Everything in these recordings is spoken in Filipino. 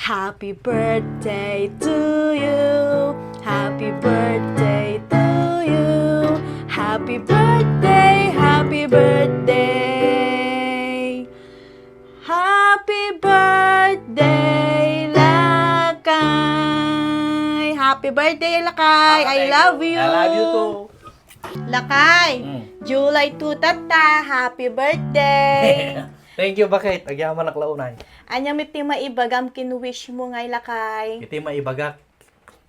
Happy birthday to you. Happy birthday to you. Happy birthday, happy birthday. Happy birthday, Lakay. Happy birthday, Lakay. I love you. I love you too. Lakay, July 2 tata. Happy birthday. Thank you, bakit? Agyaman naklaunay. Anyang miti maibagam kinwish mo ngay Lakay. Iti maibagak.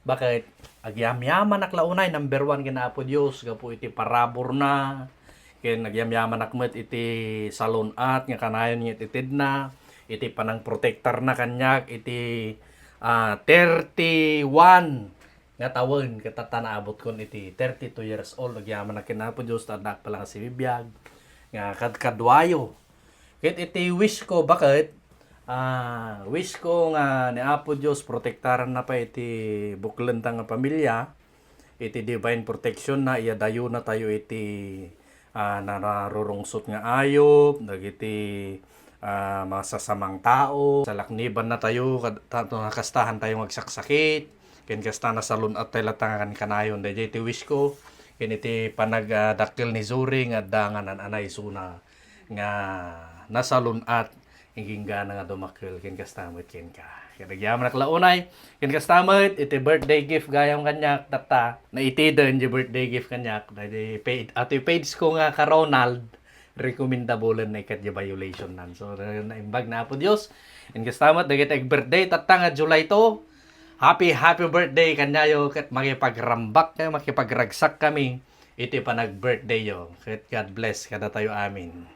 Bakit? Agyam-yaman naklaunay. Number 1 kinaapo Diyos. Gapo iti parabor na. Kaya nagyam-yaman nakmet iti salon at nga kanayon nga ititid na. Iti panang protector na kanyak. Iti 31 nga tawon. Katata naabot kon iti 32 years old. Agyaman na kinaapo Diyos. Tadak pa lang si Bibiyag. Nga kadwayo. Kit iti wish ko, bakit? Wish ko nga ni Apo Diyos protektaran na pa iti buklentang nga pamilya, iti divine protection na iyadayo na tayo iti nararurungsot nga ayop, dagiti masasamang tao, sa lakniban na tayo, kastahan tayo magsaksakit, ken kasta na salun at tayo latangan kanayon, dahil iti wish ko, ken iti panagdakil ni Zuri nga danganan anay suna nga nasalun at hinging gana nga dumakil ken kastamit ken ka. Kaya nagyaman naklaunay ken kastamit iti birthday gift gayam kanyak tata na iti den di birthday gift kanyak dahil paid ati page ko nga ka Ronald recommendable na ikat di violation nan. So naimbag na po Dios ken kastamit dagiti birthday tata nga July 2. Happy birthday kanyayo ket makipagrambak kayo makipagragsak kami iti panag birthday yo. Ket God bless kada tayo amin.